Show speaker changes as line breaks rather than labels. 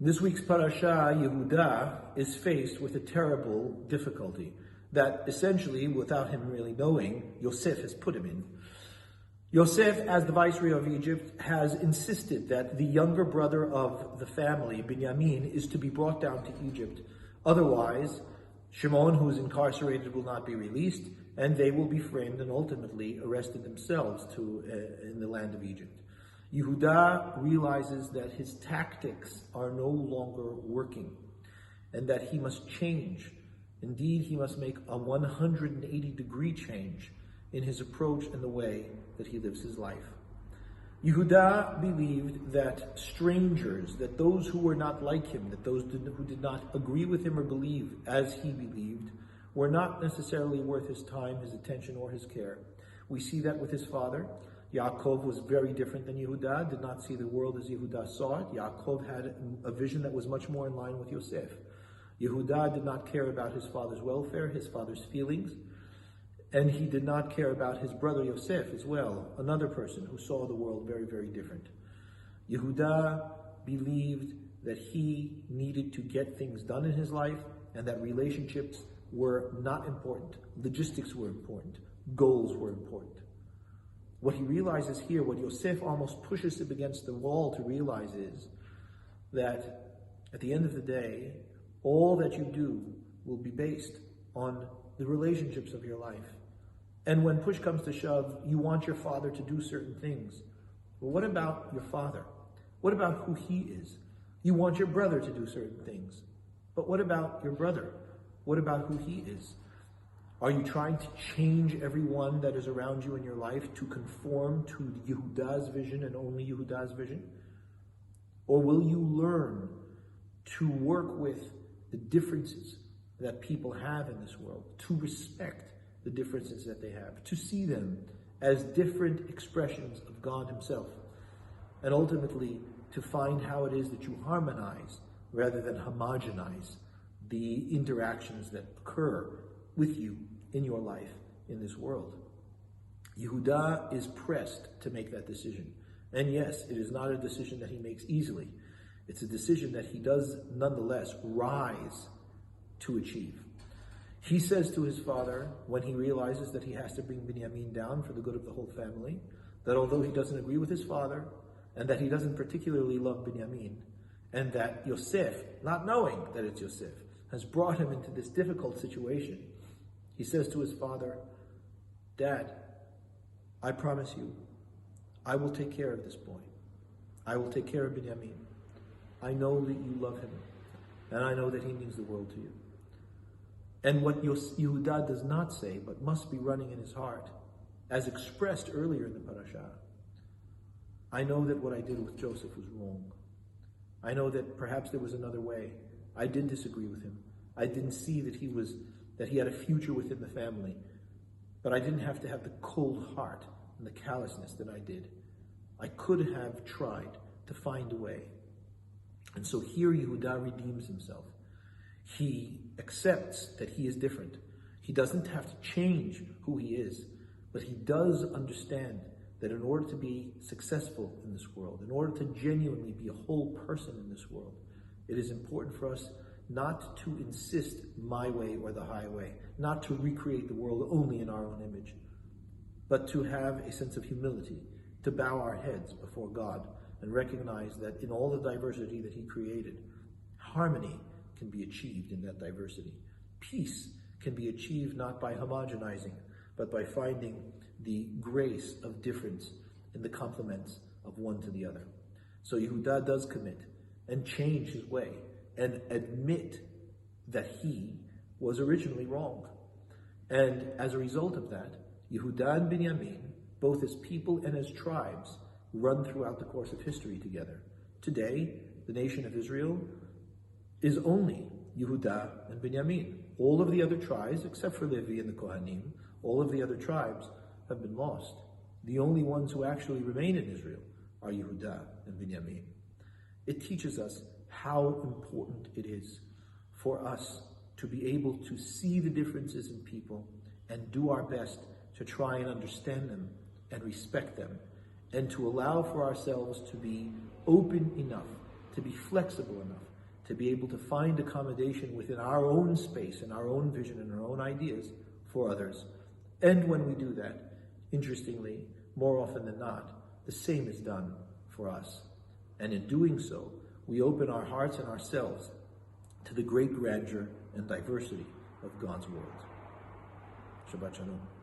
In this week's parasha, Yehuda is faced with a terrible difficulty that essentially, without him really knowing, Yosef has put him in. Yosef, as the viceroy of Egypt, has insisted that the younger brother of the family, Binyamin, is to be brought down to Egypt. Otherwise, Shimon, who is incarcerated, will not be released, and they will be framed and ultimately arrested themselves in the land of Egypt. Yehuda realizes that his tactics are no longer working and that he must change. Indeed, he must make a 180-degree change in his approach and the way that he lives his life. Yehuda believed that strangers, that those who were not like him, that those who did not agree with him or believe as he believed, were not necessarily worth his time, his attention, or his care. We see that with his father. Yaakov was very different than Yehuda, did not see the world as Yehuda saw it. Yaakov had a vision that was much more in line with Yosef. Yehuda did not care about his father's welfare, his father's feelings, and he did not care about his brother Yosef as well, another person who saw the world very, very different. Yehuda believed that he needed to get things done in his life and that relationships were not important. Logistics were important. Goals were important. What he realizes here, what Yosef almost pushes him against the wall to realize is that at the end of the day, all that you do will be based on the relationships of your life. And when push comes to shove, you want your father to do certain things. Well, what about your father? What about who he is? You want your brother to do certain things. But what about your brother? What about who he is? Are you trying to change everyone that is around you in your life to conform to Yehuda's vision and only Yehuda's vision? Or will you learn to work with the differences that people have in this world, to respect the differences that they have, to see them as different expressions of God himself, and ultimately to find how it is that you harmonize rather than homogenize the interactions that occur with you in your life in this world. Yehuda is pressed to make that decision. And yes, it is not a decision that he makes easily. It's a decision that he does nonetheless rise to achieve. He says to his father, when he realizes that he has to bring Binyamin down for the good of the whole family, that although he doesn't agree with his father, and that he doesn't particularly love Binyamin, and that Yosef, not knowing that it's Yosef, has brought him into this difficult situation, he says to his father, Dad, I promise you, I will take care of this boy. I will take care of Binyamin. I know that you love him, and I know that he means the world to you. And what Yehuda does not say, but must be running in his heart, as expressed earlier in the parasha, I know that what I did with Joseph was wrong. I know that perhaps there was another way. I did disagree with him. I didn't see that he had a future within the family. But I didn't have to have the cold heart and the callousness that I did. I could have tried to find a way. And so here Yehuda redeems himself. He accepts that he is different. He doesn't have to change who he is, but he does understand that in order to be successful in this world, in order to genuinely be a whole person in this world, it is important for us not to insist my way or the highway, not to recreate the world only in our own image, but to have a sense of humility, to bow our heads before God and recognize that in all the diversity that he created, harmony can be achieved in that diversity. Peace can be achieved not by homogenizing, but by finding the grace of difference in the complements of one to the other. So Yehuda does commit and change his way and admit that he was originally wrong. And as a result of that, Yehuda and Binyamin, both as people and as tribes, run throughout the course of history together. Today, the nation of Israel is only Yehuda and Binyamin. All of the other tribes, except for Levi and the Kohanim, all of the other tribes have been lost. The only ones who actually remain in Israel are Yehuda and Binyamin. It teaches us how important it is for us to be able to see the differences in people and do our best to try and understand them and respect them, and to allow for ourselves to be open enough to be flexible enough, to be able to find accommodation within our own space and our own vision and our own ideas for others. And when we do that, interestingly, more often than not, the same is done for us. And in doing so, we open our hearts and ourselves to the great grandeur and diversity of God's world. Shabbat Shalom.